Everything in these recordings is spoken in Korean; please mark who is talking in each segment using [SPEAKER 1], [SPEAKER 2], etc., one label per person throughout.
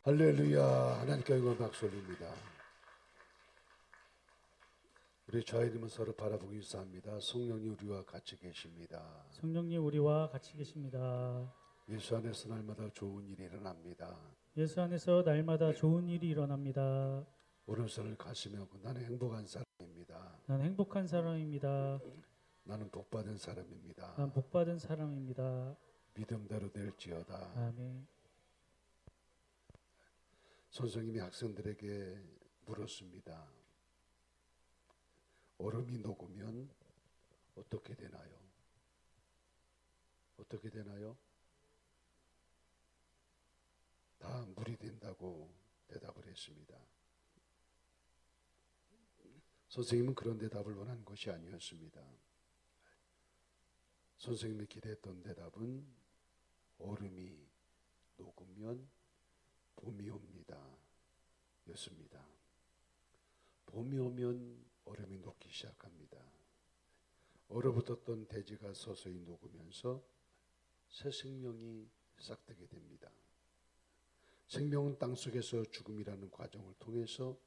[SPEAKER 1] 할렐루야. 하나님께 영광 박수 올립니다. 우리 저희님은 서로 바라보기 유사합니다. 성령이 우리와 같이 계십니다.
[SPEAKER 2] 성령님 우리와 같이 계십니다.
[SPEAKER 1] 예수 안에서 날마다 좋은 일이 일어납니다.
[SPEAKER 2] 예수 안에서 날마다 좋은 일이 일어납니다.
[SPEAKER 1] 오른손을 가슴에 하고 나는 행복한 사람입니다.
[SPEAKER 2] 난 행복한 사람입니다.
[SPEAKER 1] 나는 복받은 사람입니다.
[SPEAKER 2] 난 복받은 사람입니다.
[SPEAKER 1] 믿음대로 될지어다.
[SPEAKER 2] 아멘.
[SPEAKER 1] 선생님이 학생들에게 물었습니다. 얼음이 녹으면 어떻게 되나요? 어떻게 되나요? 다 물이 된다고 대답을 했습니다. 선생님은 그런 대답을 원한 것이 아니었습니다. 선생님이 기대했던 대답은 얼음이 녹으면 봄이 옵니다. 였습니다. 봄이 오면 얼음이 녹기 시작합니다. 얼어붙었던 대지가 서서히 녹으면서 새 생명이 싹트게 됩니다. 생명은 땅속에서 죽음이라는 과정을 통해서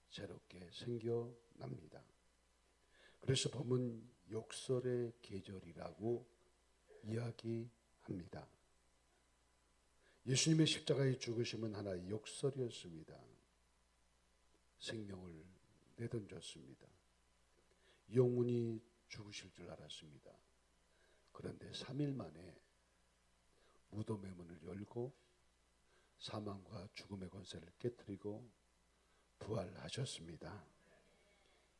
[SPEAKER 1] 새롭게 생겨납니다. 그래서 봄은 욕설의 계절이라고 이야기합니다. 예수님의 십자가의 죽으심은 하나의 욕설이었습니다. 생명을 내던졌습니다. 영원히 죽으실 줄 알았습니다. 그런데 3일 만에 무덤의 문을 열고 사망과 죽음의 권세를 깨뜨리고 부활하셨습니다.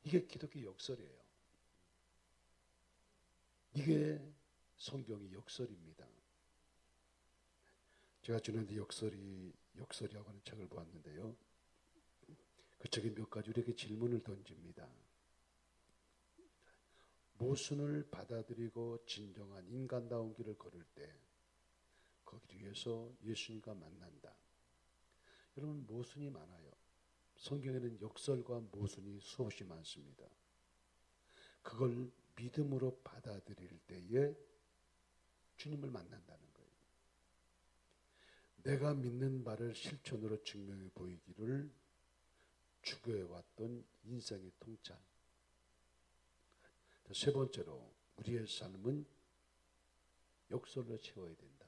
[SPEAKER 1] 이게 기독교 역설이에요. 이게 성경의 역설입니다. 제가 지난주에 역설이라고 하는 책을 보았는데요. 그 책에 몇 가지 우리에게 질문을 던집니다. 모순을 받아들이고 진정한 인간다운 길을 걸을 때 거기 위해서 예수님과 만난다. 여러분, 모순이 많아요. 성경에는 역설과 모순이 수없이 많습니다. 그걸 믿음으로 받아들일 때에 주님을 만난다는 거예요. 내가 믿는 바를 실천으로 증명해 보이기를 추구해왔던 인생의 통찰. 세 번째로 우리의 삶은 역설로 채워야 된다.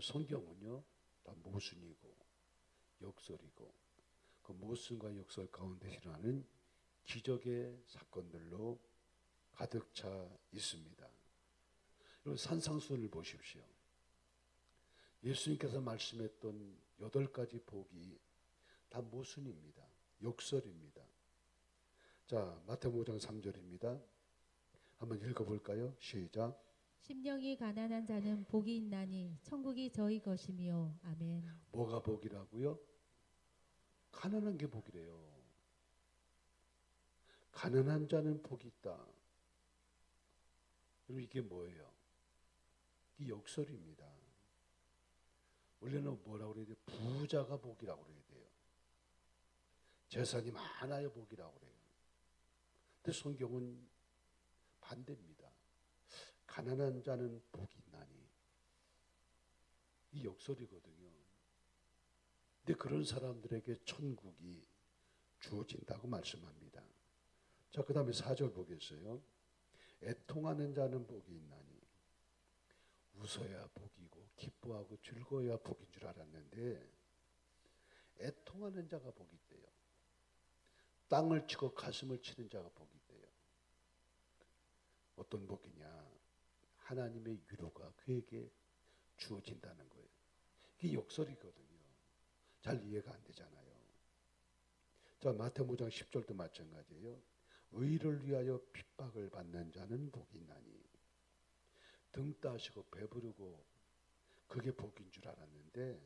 [SPEAKER 1] 성경은요 다 모순이고 역설이고 그 모순과 역설 가운데 일어나는 기적의 사건들로 가득 차 있습니다. 여러분, 산상수훈을 보십시오. 예수님께서 말씀했던 8가지 복이 다 모순입니다. 역설입니다. 자, 마태복음 5장 3절입니다. 한번 읽어볼까요? 시작.
[SPEAKER 3] 심령이 가난한 자는 복이 있나니 천국이 저희 것이며. 아멘.
[SPEAKER 1] 뭐가 복이라고요? 가난한 게 복이래요. 가난한 자는 복이 있다. 여러분, 이게 뭐예요? 이게 역설입니다. 원래는 뭐라고 그래야 돼요? 부자가 복이라고 그래야 돼요. 재산이 많아야 복이라고 그래요. 근데 성경은 반대입니다. 가난한 자는 복이 있나니. 이 역설이거든요. 근데 그런 사람들에게 천국이 주어진다고 말씀합니다. 자, 그 다음에 4절 보겠어요. 애통하는 자는 복이 있나니. 웃어야 복이고 기뻐하고 즐거워야 복인 줄 알았는데 애통하는 자가 복이 있대요. 땅을 치고 가슴을 치는 자가 복이 있대요. 어떤 복이냐? 하나님의 위로가 그에게 주어진다는 거예요. 이게 역설이거든요. 잘 이해가 안 되잖아요. 자, 마태복음 5장 10절도 마찬가지예요. 의를 위하여 핍박을 받는 자는 복이 있나니. 등 따시고 배부르고 그게 복인 줄 알았는데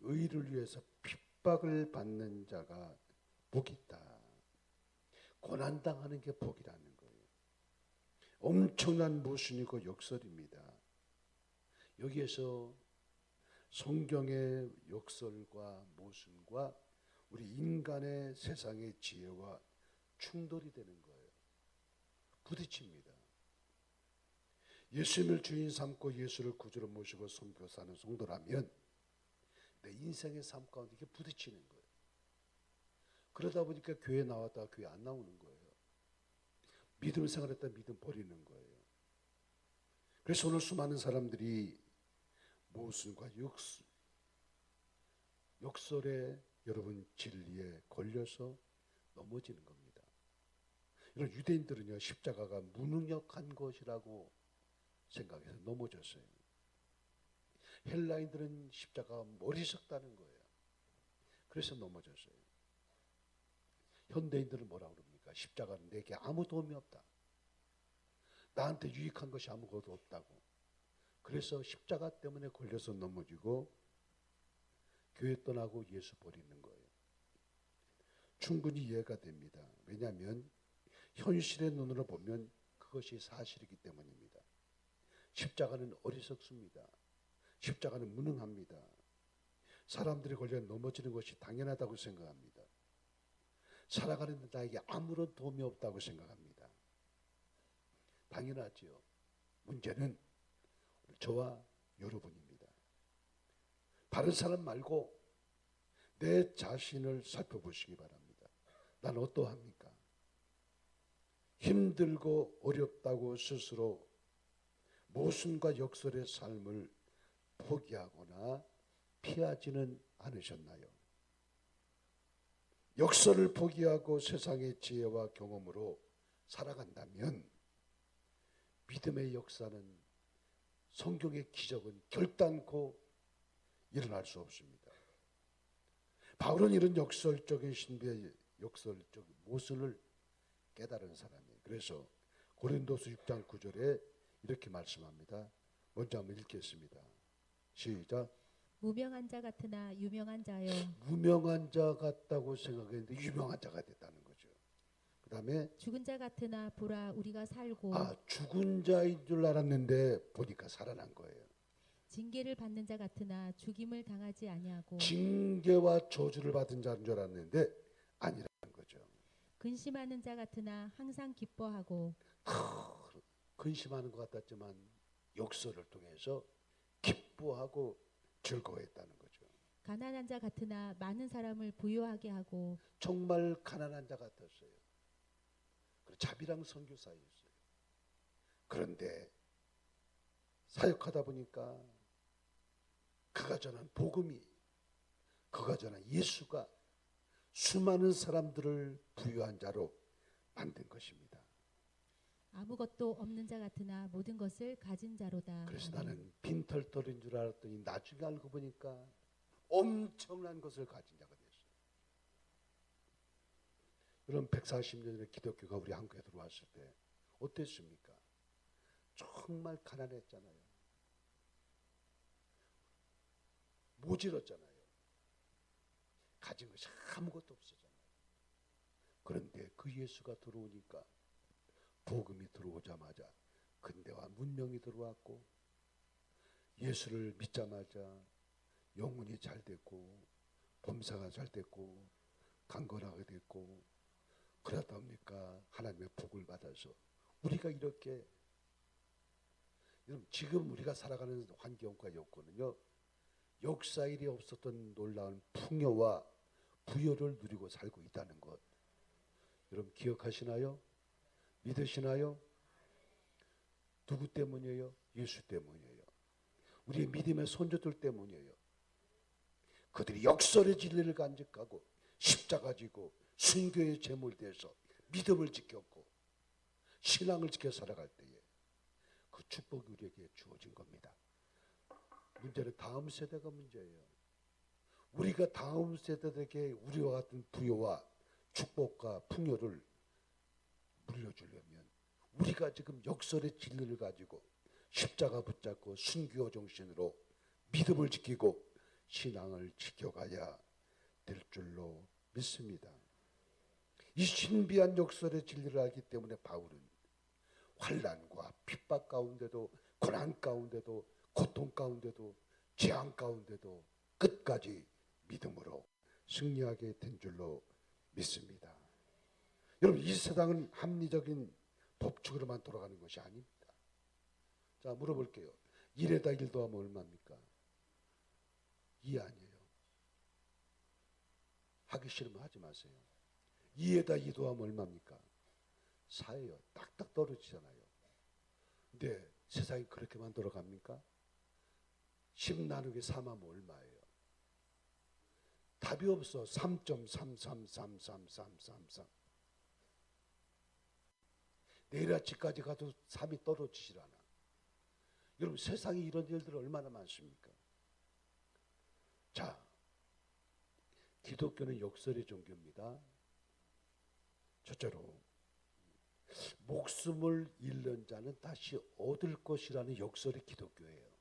[SPEAKER 1] 의를 위해서 핍박을 받는 자가 복이 있다. 고난당하는 게 복이라는 거예요. 엄청난 모순이고 역설입니다. 여기에서 성경의 역설과 모순과 우리 인간의 세상의 지혜와 충돌이 되는 거예요. 부딪힙니다. 예수님을 주인 삼고 예수를 구주로 모시고 섬겨 사는 성도라면 내 인생의 삶 가운데 이게 부딪히는 거예요. 그러다 보니까 교회 나왔다가 교회 안 나오는 거예요. 믿음 생활했다 믿음 버리는 거예요. 그래서 오늘 수많은 사람들이 모순과 역설에 여러분 진리에 걸려서 넘어지는 겁니다. 이런 유대인들은요, 십자가가 무능력한 것이라고 생각해서 넘어졌어요. 헬라인들은 십자가가 어리석다는 거예요. 그래서 넘어졌어요. 현대인들은 뭐라 그럽니까? 십자가는 내게 아무 도움이 없다. 나한테 유익한 것이 아무것도 없다고. 그래서 십자가 때문에 걸려서 넘어지고 교회 떠나고 예수 버리는 거예요. 충분히 이해가 됩니다. 왜냐하면 현실의 눈으로 보면 그것이 사실이기 때문입니다. 십자가는 어리석습니다. 십자가는 무능합니다. 사람들이 걸려 넘어지는 것이 당연하다고 생각합니다. 살아가는 데 나에게 아무런 도움이 없다고 생각합니다. 당연하지요. 문제는 저와 여러분입니다. 다른 사람 말고 내 자신을 살펴보시기 바랍니다. 난 어떠합니까? 힘들고 어렵다고 스스로 모순과 역설의 삶을 포기하거나 피하지는 않으셨나요? 역설을 포기하고 세상의 지혜와 경험으로 살아간다면 믿음의 역사는, 성경의 기적은 결단코 일어날 수 없습니다. 바울은 이런 역설적인 신비의 역설적 모순을 깨달은 사람이에요. 그래서 고린도서 6장 9절에 이렇게 말씀합니다. 먼저 한번 읽겠습니다. 시작.
[SPEAKER 3] 무명한 자 같으나 유명한 자여.
[SPEAKER 1] 무명한 자 같다고 생각했는데 유명한 자가 됐다는 거죠. 그 다음에
[SPEAKER 3] 죽은 자 같으나 보라 우리가 살고.
[SPEAKER 1] 죽은 자인 줄 알았는데 보니까 살아난 거예요.
[SPEAKER 3] 징계를 받는 자 같으나 죽임을 당하지 아니하고.
[SPEAKER 1] 징계와 저주를 받은 자인 줄 알았는데 아니라는 거죠.
[SPEAKER 3] 근심하는 자 같으나 항상 기뻐하고.
[SPEAKER 1] 근심하는 것 같았지만 역설을 통해서 기뻐하고 즐거워했다는 거죠.
[SPEAKER 3] 가난한 자 같으나 많은 사람을 부유하게 하고.
[SPEAKER 1] 정말 가난한 자 같았어요. 자비랑 선교 사이였어요. 그런데 사역하다 보니까 그가 전한 복음이, 그가 전한 예수가 수많은 사람들을 부유한 자로 만든 것입니다.
[SPEAKER 3] 아무것도 없는 자 같으나 모든 것을 가진 자로다.
[SPEAKER 1] 그래서 나는 빈털털인 줄 알았더니 나중에 알고 보니까 엄청난 것을 가진 자가 됐어요. 여러분 140년의 기독교가 우리 한국에 들어왔을 때 어땠습니까? 정말 가난했잖아요. 모질었잖아요. 가진 것이 아무것도 없었잖아요. 그런데 그 예수가 들어오니까, 복음이 들어오자마자 근대화 문명이 들어왔고, 예수를 믿자마자 영혼이 잘 됐고, 범사가 잘 됐고, 강건하게 됐고, 그러다 보니까 하나님의 복을 받아서 우리가 이렇게, 지금 우리가 살아가는 환경과 여건은요, 역사 일이 없었던 놀라운 풍요와 부여를 누리고 살고 있다는 것, 여러분 기억하시나요? 믿으시나요? 누구 때문이에요? 예수 때문이에요. 우리의 믿음의 선조들 때문이에요. 그들이 역설의 진리를 간직하고 십자가 지고 순교의 제물 돼서 믿음을 지켰고 신앙을 지켜 살아갈 때에 그 축복이 우리에게 주어진 겁니다. 문제는 다음 세대가 문제예요. 우리가 다음 세대에게 우리와 같은 부여와 축복과 풍요를 물려주려면 우리가 지금 역설의 진리를 가지고 십자가 붙잡고 순교 정신으로 믿음을 지키고 신앙을 지켜가야 될 줄로 믿습니다. 이 신비한 역설의 진리를 알기 때문에 바울은 환난과 핍박 가운데도, 고난 가운데도, 고통 가운데도, 재앙 가운데도 끝까지 믿음으로 승리하게 된 줄로 믿습니다. 여러분, 이 세상은 합리적인 법칙으로만 돌아가는 것이 아닙니다. 자, 물어볼게요. 1에다 1 더하면 얼마입니까? 2 아니에요. 하기 싫으면 하지 마세요. 2에다 2 더하면 얼마입니까? 4예요. 딱딱 떨어지잖아요. 근데 세상이 그렇게 만들어 갑니까? 10 나누기 3하면 얼마예요? 답이 없어. 3.3333333. 내일 아침까지 가도 3이 떨어지질 않아. 여러분 세상에 이런 일들 얼마나 많습니까? 자, 기독교는 역설의 종교입니다. 첫째로 목숨을 잃는 자는 다시 얻을 것이라는 역설의 기독교예요.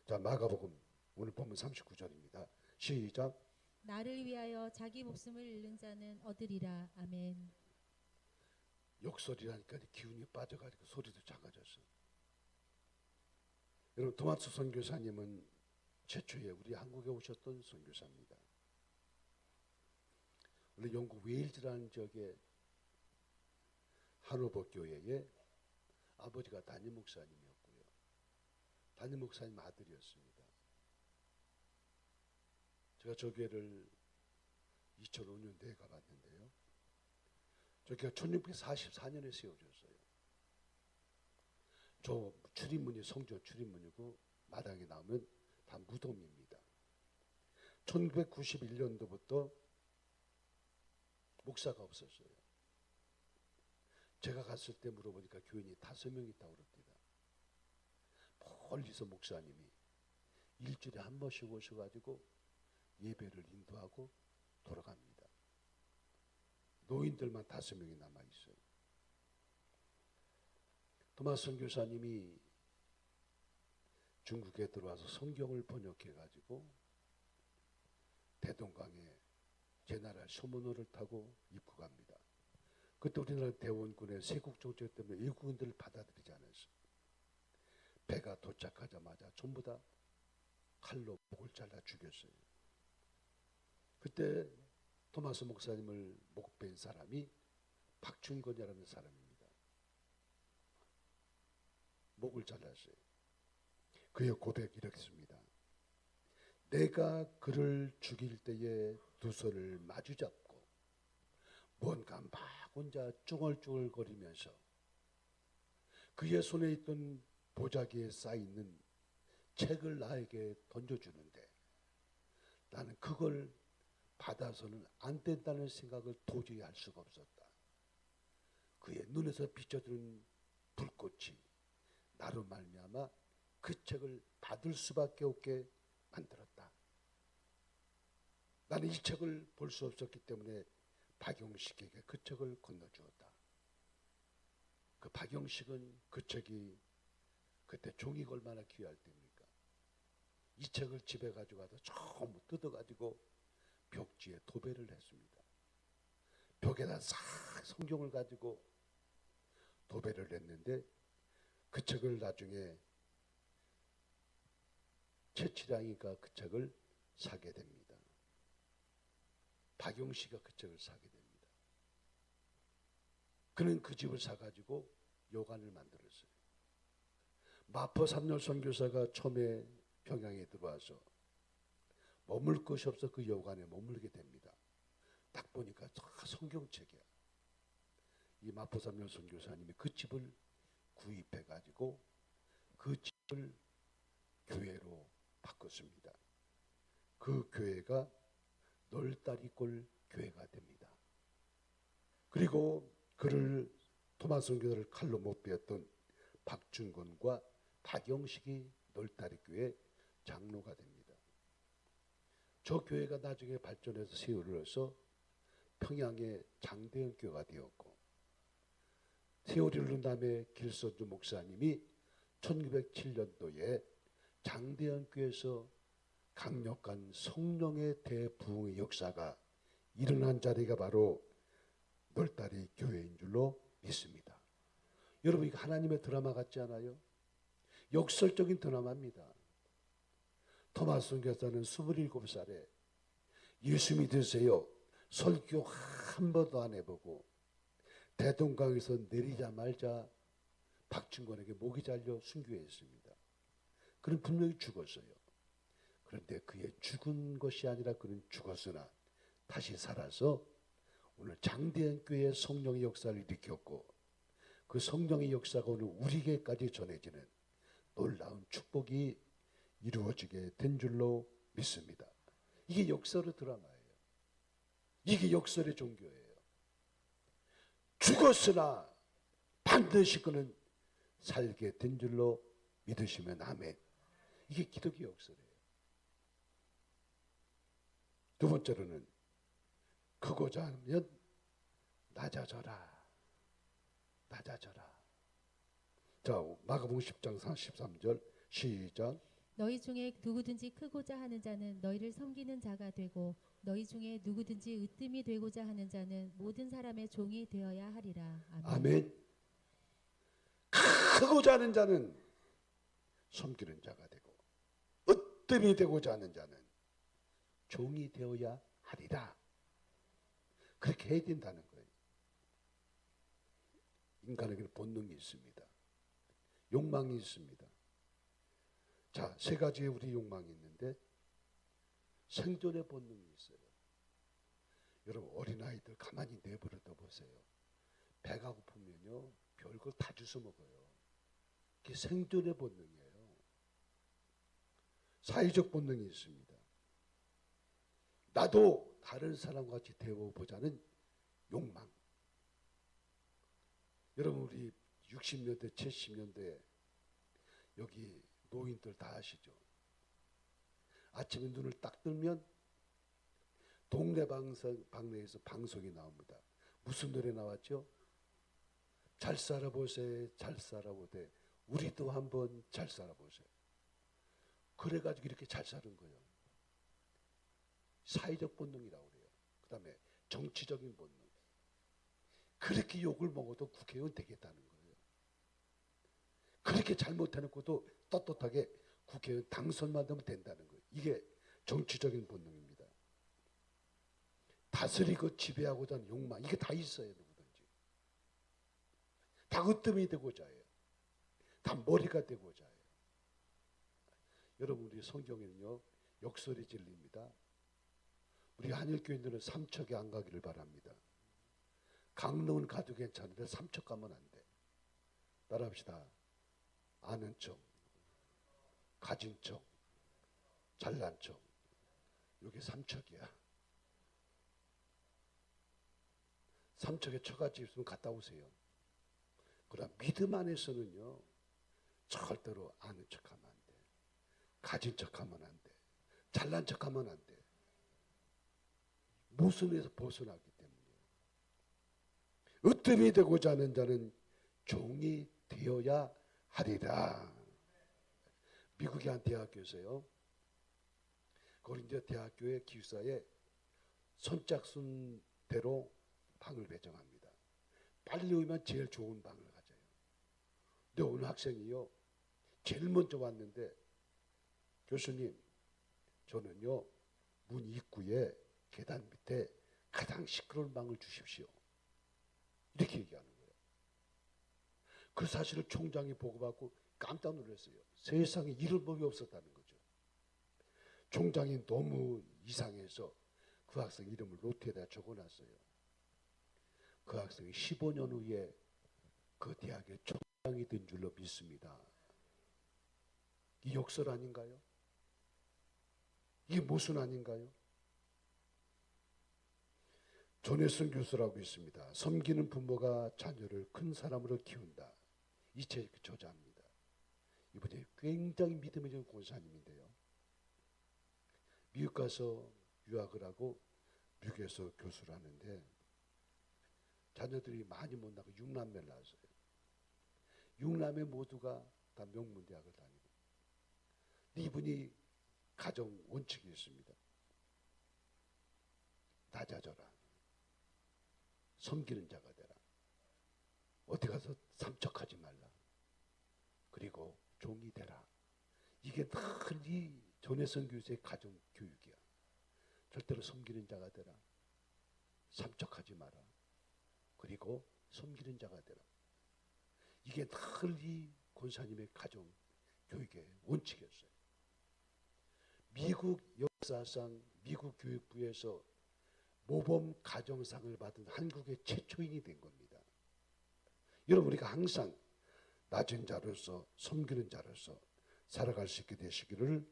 [SPEAKER 1] 자, 마가복음 오늘 본문 39절입니다. 시작.
[SPEAKER 3] 나를 위하여 자기 목숨을 잃는 자는 얻으리라. 아멘.
[SPEAKER 1] 역설이라니까 기운이 빠져가지고 소리도 작아졌어. 여러분 도마스 선교사님은 최초에 우리 한국에 오셨던 선교사입니다. 원래 영국 웨일즈라는 지역의 하노버 교회에 아버지가 담임 목사님이었고요. 담임 목사님 아들이었습니다. 제가 저 교회를 2005년도에 가봤는데요. 저 교회가 1644년에 세워졌어요. 저 출입문이 성전 출입문이고 마당에 나오면 다 무덤입니다. 1991년도부터 목사가 없었어요. 제가 갔을 때 물어보니까 교인이 5명 있다고 그럽니다. 멀리서 목사님이 일주일에 한 번씩 오셔가지고 예배를 인도하고 돌아갑니다. 노인들만 5명이 남아있어요. 도마스 선교사님이 중국에 들어와서 성경을 번역해가지고 대동강에 제 나라 소문호를 타고 입국합니다. 그때 우리나라 대원군의 세국정책 때문에 일국인들을 받아들이지 않았어요. 배가 도착하자마자 전부 다 칼로 목을 잘라 죽였어요. 그때 토마스 목사님을 목벤 사람이 박충건이라는 사람입니다. 목을 잘랐어요. 그의 고백 이렇게 씁니다. 내가 그를 죽일 때에 두 손을 마주 잡고 뭔가 막 혼자 쭈글쭈글거리면서 그의 손에 있던 보자기에 쌓여있는 책을 나에게 던져주는데 나는 그걸 받아서는 안 된다는 생각을 도저히 할 수가 없었다. 그의 눈에서 비춰드는 불꽃이 나로 말미암아 그 책을 받을 수밖에 없게 만들었다. 나는 이 책을 볼 수 없었기 때문에 박용식에게 그 책을 건너주었다. 그 박용식은 그 책이 그때 종이가 얼마나 귀할 때입니까? 이 책을 집에 가져가서 전부 뜯어가지고 벽지에 도배를 했습니다. 벽에다 싹 성경을 가지고 도배를 했는데 그 책을 나중에 최치량이가 그 책을 사게 됩니다. 박용식가 그 책을 사게 됩니다. 그는 그 집을 사가지고 요관을 만들었어요. 마포 삼열 선교사가 처음에 평양에 들어와서 머물 곳이 없어 그 요관에 머물게 됩니다. 딱 보니까 다 성경책이야. 이 마포 삼열 선교사님이 그 집을 구입해가지고 그 집을 교회로 바꿨습니다. 그 교회가 널다리골 교회가 됩니다. 그리고 그를 토마스 선교사를 칼로 못 베었던 박준건과 박영식이 널다리교회 장로가 됩니다. 저 교회가 나중에 발전해서 세월을 평양의 장대현 교회가 되었고 세월이 흐른 다음에 길선주 목사님이 1907년도에 장대현 교회에서 강력한 성령의 대부흥의 역사가 일어난 자리가 바로 널다리 교회인 줄로 믿습니다. 여러분 이거 하나님의 드라마 같지 않아요? 역설적인 드라마입니다. 토마스 선교사는 27살에 예수 믿으세요. 설교 한 번도 안 해보고 대동강에서 내리자마자 박충건에게 목이 잘려 순교했습니다. 그는 분명히 죽었어요. 그런데 그의 죽은 것이 아니라 그는 죽었으나 다시 살아서 오늘 장대현 교회의 성령의 역사를 일으켰고 그 성령의 역사가 오늘 우리에게까지 전해지는 놀라운 축복이 이루어지게 된 줄로 믿습니다. 이게 역설의 드라마예요. 이게 역설의 종교예요. 죽었으나 반드시 그는 살게 된 줄로 믿으시면 아멘. 이게 기독교 역설이에요. 두 번째로는 크고자 하면 낮아져라. 낮아져라. 자, 마가복음 10장 43절 시작.
[SPEAKER 3] 너희 중에 누구든지 크고자 하는 자는 너희를 섬기는 자가 되고 너희 중에 누구든지 으뜸이 되고자 하는 자는 모든 사람의 종이 되어야 하리라. 아멘.
[SPEAKER 1] 아멘. 크고자 하는 자는 섬기는 자가 되고 으뜸이 되고자 하는 자는 종이 되어야 하리라. 그렇게 해야 된다는 거예요. 인간에게는 본능이 있습니다. 욕망이 있습니다. 자, 세 가지의 우리 욕망이 있는데 생존의 본능이 있어요. 여러분 어린아이들 가만히 내버려 둬보세요. 배가 고프면요 별걸 다 주워 먹어요. 그게 생존의 본능이에요. 사회적 본능이 있습니다. 나도 다른 사람과 같이 대워보자는 욕망. 여러분 우리 60년대 70년대 여기 노인들 다 아시죠? 아침에 눈을 딱 뜨면 동네 방송에서 방송이 나옵니다. 무슨 노래 나왔죠? 잘 살아보세, 잘 살아보세. 우리도 한번 잘 살아보세. 그래가지고 이렇게 잘 사는 거예요. 사회적 본능이라고 그래요. 그 다음에 정치적인 본능. 그렇게 욕을 먹어도 국회의원 되겠다는 거예요. 그렇게 잘못해놓고도 떳떳하게 국회의원 당선만 되면 된다는 거예요. 이게 정치적인 본능입니다. 다스리고 지배하고자 하는 욕망, 이게 다 있어요. 누구든지 다 으뜸이 되고자 해요. 다 머리가 되고자 해요. 여러분 우리 성경에는요 역설이 진리입니다. 우리 한일교인들은 삼척에 안 가기를 바랍니다. 강릉은 가도 괜찮은데 삼척 가면 안 돼. 따라합시다. 아는 척, 가진 척, 잘난 척. 이게 삼척이야. 삼척에 처갓집 있으면 갔다 오세요. 그러나 믿음 안에서는요 절대로 아는 척하면 안 돼. 가진 척하면 안 돼. 잘난 척하면 안 돼. 모순에서 벗어나기 때문에 으뜸이 되고자 하는 자는 종이 되어야 하리라. 미국의 한 대학교에서요 거린저 대학교의 기숙사에 선착순대로 방을 배정합니다. 빨리 오면 제일 좋은 방을 가져요. 근데 어느 학생이요 제일 먼저 왔는데 교수님 저는요 문 입구에 계단 밑에 가장 시끄러운 방을 주십시오. 이렇게 얘기하는 거예요. 그 사실을 총장이 보고받고 깜짝 놀랐어요. 세상에 이런 법이 없었다는 거죠. 총장이 너무 이상해서 그 학생 이름을 노트에다 적어놨어요. 그 학생이 15년 후에 그 대학의 총장이 된 줄로 믿습니다. 이 역설 아닌가요? 이게 모순 아닌가요? 존혜성 교수라고 있습니다. 섬기는 부모가 자녀를 큰 사람으로 키운다. 이 책 저자입니다. 이분이 굉장히 믿음이 좋은 권사님인데요. 미국 가서 유학을 하고 미국에서 교수를 하는데 자녀들이 많이 못 나고 6남매를 낳았어요. 6남매 모두가 다 명문대학을 다니고 이분이 가정 원칙이 있습니다. 낮아져라. 섬기는 자가 되라. 어디 가서 삼척하지 말라. 그리고 종이 되라. 이게 늘 이 존혜성 교수의 가정 교육이야. 절대로 섬기는 자가 되라. 삼척하지 마라. 그리고 섬기는 자가 되라. 이게 늘 이 권사님의 가정 교육의 원칙이었어요. 미국 역사상 미국 교육부에서 모범 가정상을 받은 한국의 최초인이 된 겁니다. 여러분, 우리가 항상 낮은 자로서 섬기는 자로서 살아갈 수 있게 되시기를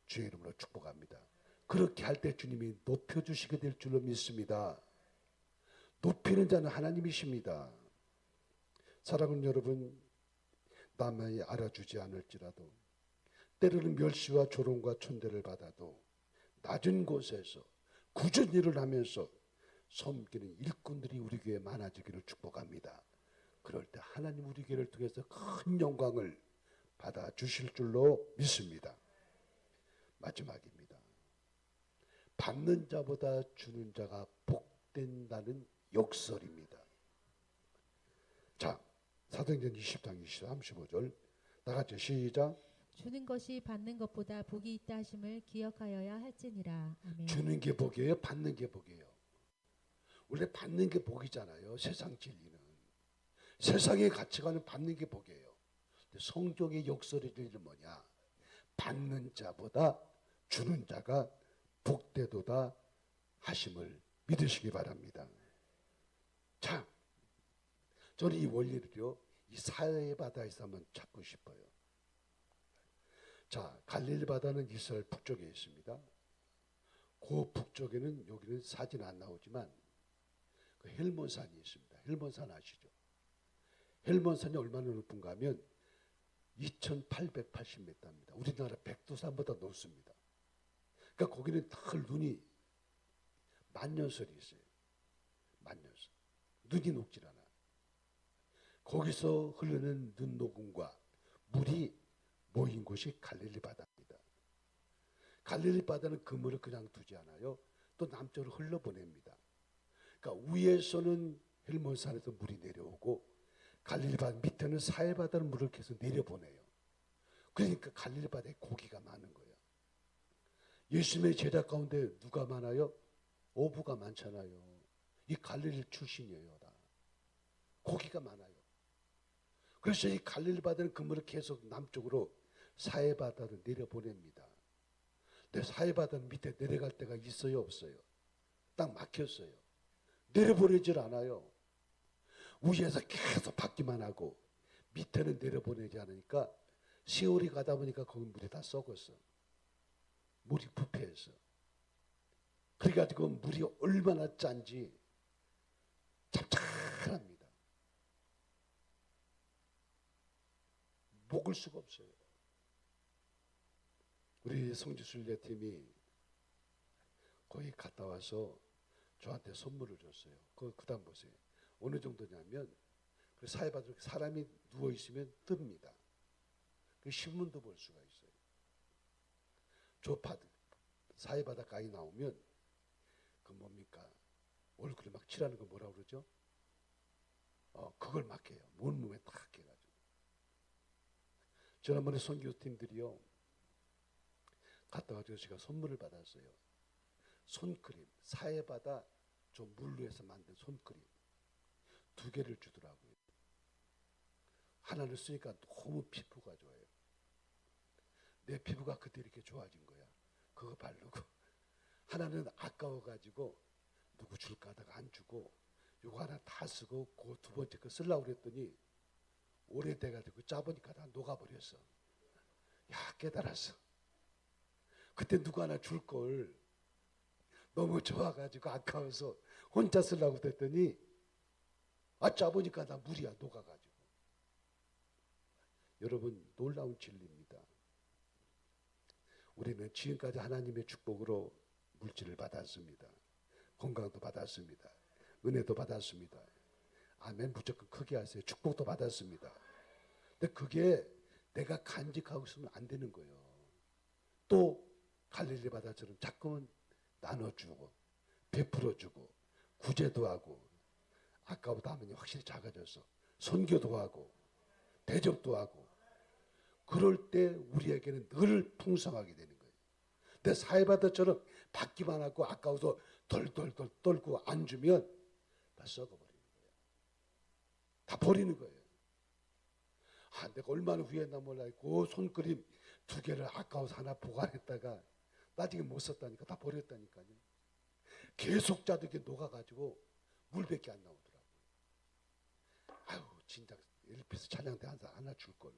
[SPEAKER 1] 주의 이름으로 축복합니다. 그렇게 할 때 주님이 높여주시게 될 줄로 믿습니다. 높이는 자는 하나님이십니다. 사랑하는 여러분, 남이 알아주지 않을지라도 때로는 멸시와 조롱과 천대를 받아도 낮은 곳에서 굳은 일을 하면서 섬기는 일꾼들이 우리 교회에 많아지기를 축복합니다. 그럴 때 하나님 우리 교회를 통해서 큰 영광을 받아주실 줄로 믿습니다. 마지막입니다. 받는 자보다 주는 자가 복된다는 역설입니다. 자, 사도행전 20장 35절 다 같이 시작.
[SPEAKER 3] 주는 것이 받는 것보다 복이 있다 하심을 기억하여야 할지니라. 아멘.
[SPEAKER 1] 주는 게 복이에요? 받는 게 복이에요? 원래 받는 게 복이잖아요. 세상 진리는. 세상의 가치관은 받는 게 복이에요. 성경의 역설의 진리는 뭐냐? 받는 자보다 주는 자가 복되도다 하심을 믿으시기 바랍니다. 자, 저는 이 원리를요, 이 사해 바다에서 한번 찾고 싶어요. 자, 갈릴리 바다는 이스라엘 북쪽에 있습니다. 그 북쪽에는, 여기는 사진 안 나오지만 그 헬몬산이 있습니다. 헬몬산 아시죠? 헬몬산이 얼마나 높은가 하면 2880m입니다. 우리나라 백두산보다 높습니다. 그러니까 거기는 늘 눈이 만년설이 있어요. 만년설. 눈이 녹질 않아. 거기서 흐르는 눈 녹음과 물이 모인 곳이 갈릴리 바다입니다. 갈릴리 바다는 그물을 그냥 두지 않아요. 또 남쪽으로 흘러보냅니다. 그러니까 위에서는 헬몬산에서 물이 내려오고 갈릴리 바다 밑에는 사해 바다는 물을 계속 내려보내요. 그러니까 갈릴리 바다에 고기가 많은 거예요. 예수님의 제자 가운데 누가 많아요? 어부가 많잖아요. 이 갈릴리 출신이에요. 다. 고기가 많아요. 그래서 이 갈릴리 바다는 그물을 계속 남쪽으로 사해 바다로 내려보냅니다. 근데 사해 바다는 밑에 내려갈 데가 있어요, 없어요? 딱 막혔어요. 내려보내질 않아요. 위에서 계속 받기만 하고 밑에는 내려보내지 않으니까 세월이 가다 보니까 거기 물이 다 썩었어. 물이 부패해서. 그래가지고 물이 얼마나 짠지 짭짤합니다. 먹을 수가 없어요. 우리 성지순례팀이 거기 갔다 와서 저한테 선물을 줬어요. 그 다음 보세요. 어느 정도냐면 그 사해바다에 사람이 누워 있으면 뜹니다. 그 신문도 볼 수가 있어요. 저 사해바다가에 나오면 그 뭡니까? 얼굴에 막 칠하는 거 뭐라 그러죠? 그걸 막 해요. 온몸에 탁 해가지고. 지난번에 선교팀들이요 갔다 와서 제가 선물을 받았어요. 손크림, 사해바다 저 물로 해서 만든 손크림 2개를 주더라고요. 하나를 쓰니까 너무 피부가 좋아요. 내 피부가 그때 이렇게 좋아진 거야. 그거 바르고 하나는 아까워가지고 누구 줄까 하다가 안 주고 요거 하나 다 쓰고 그 2번째 거 쓰려고 그랬더니 오래돼가지고 짜보니까 다 녹아버렸어. 야, 깨달았어. 그때 누구 하나 줄 걸 너무 좋아가지고 아까워서 혼자 쓰려고 했더니 짜보니까 다 물이야, 녹아가지고. 여러분, 놀라운 진리입니다. 우리는 지금까지 하나님의 축복으로 물질을 받았습니다. 건강도 받았습니다. 은혜도 받았습니다. 아멘. 무조건 크게 하세요. 축복도 받았습니다. 근데 그게 내가 간직하고 있으면 안 되는 거예요. 또 갈릴리 바다처럼 자꾸만 나눠주고 베풀어주고 구제도 하고 아까보다 하면 확실히 작아져서 선교도 하고 대접도 하고 그럴 때 우리에게는 늘 풍성하게 되는 거예요. 근데 사해바다처럼 받기만 하고 아까워서 덜덜덜 떨고 안 주면 다 썩어버리는 거예요. 다 버리는 거예요. 내가 얼마나 후회했나 몰라. 그 손그림 2개를 아까워서 하나 보관했다가 나중에 못 썼다니까 다 버렸다니까요. 계속 짜득이 녹아가지고 물밖에 안 나오더라고요. 아유 진짜 엘피스 찬양대 하나 줄 걸.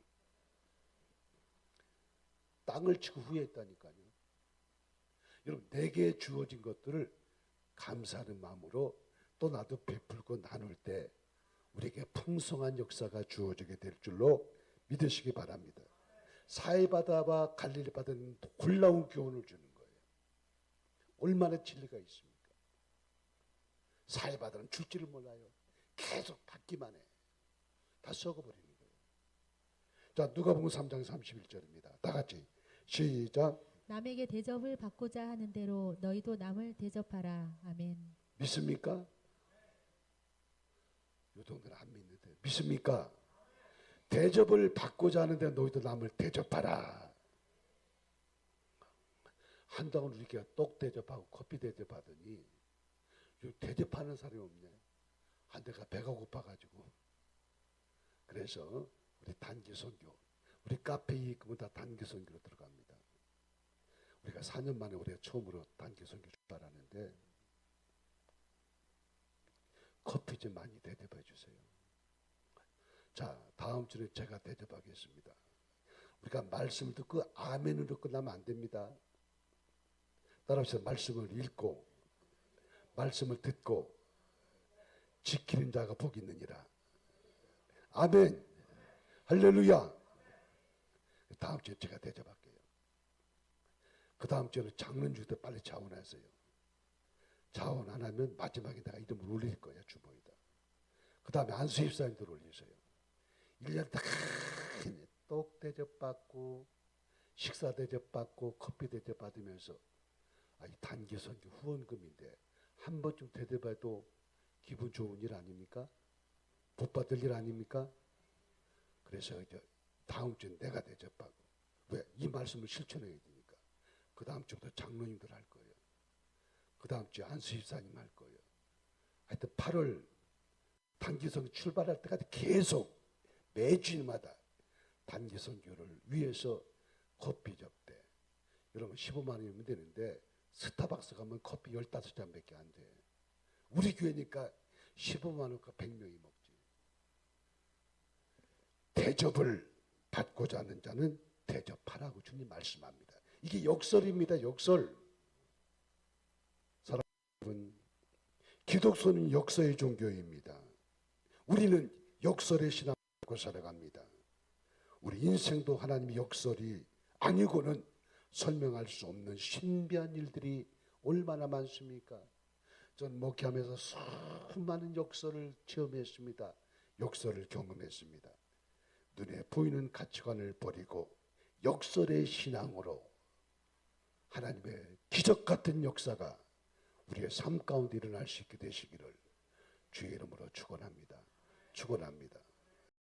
[SPEAKER 1] 땅을 치고 후회했다니까요. 여러분 내게 주어진 것들을 감사하는 마음으로 또 나도 베풀고 나눌 때 우리에게 풍성한 역사가 주어지게 될 줄로 믿으시기 바랍니다. 사해바다와 갈릴리 바다는 놀라운 교훈을 주는 거예요. 얼마나 진리가 있습니까? 사해바다는 줄지를 몰라요. 계속 받기만 해. 다 썩어버리는 거예요. 자, 누가복음 3장 31절입니다. 다 같이 시작.
[SPEAKER 3] 남에게 대접을 받고자 하는 대로 너희도 남을 대접하라. 아멘.
[SPEAKER 1] 믿습니까? 요동들 안 믿는데 믿습니까? 대접을 받고자 하는데 너희도 남을 대접하라. 한동안 우리가 떡 대접하고 커피 대접하더니 대접하는 사람이 없네. 내가 배가 고파가지고. 그래서 우리 단기 선교, 우리 카페 이익금은 다 단기 선교로 들어갑니다. 우리가 4년 만에 올해 처음으로 단기 선교 출발하는데 커피 좀 많이 대접해 주세요. 자, 다음 주에 제가 대접하겠습니다. 우리가 말씀을 듣고 아멘으로 끝나면 안 됩니다. 따라서 말씀을 읽고 말씀을 듣고 지키는 자가 복이 있느니라. 아멘. 할렐루야. 다음 주에 제가 대접할게요. 그 다음 주에는 장로님 때 빨리 자원하세요. 자원 안 하면 마지막에 내가 이름을 올릴 거야, 주보에다. 그 다음에 안수입사님들 올리세요. 1년 다 떡 대접받고 식사 대접받고 커피 대접받으면서 이 단기 선교 후원금인데 한 번쯤 대접해도 기분 좋은 일 아닙니까? 복 받을 일 아닙니까? 그래서 이제 다음 주에 내가 대접하고 왜? 이 말씀을 실천해야 되니까. 그 다음 주부터 장로님들 할 거예요. 그 다음 주에 안수집사님 할 거예요. 하여튼 8월 단기선 출발할 때까지 계속 매주일마다 단기선교를 위해서 커피 접대. 여러분 15만 원이면 되는데 스타벅스 가면 커피 15잔밖에 안 돼. 우리 교회니까 15만 원과 100명이 먹지. 대접을 받고자 하는 자는 대접하라고 주님 말씀합니다. 이게 역설입니다. 역설. 사랑하는 기독교는 역설의 종교입니다. 우리는 역설의 신앙을 갖고 살아갑니다. 우리 인생도 하나님의 역설이 아니고는 설명할 수 없는 신비한 일들이 얼마나 많습니까? 전 목회하면서 수많은 역설을 체험했습니다. 역설을 경험했습니다. 눈에 보이는 가치관을 버리고 역설의 신앙으로 하나님의 기적 같은 역사가 우리의 삶 가운데 일어날 수 있게 되시기를 주의 이름으로 축원합니다. 축원합니다.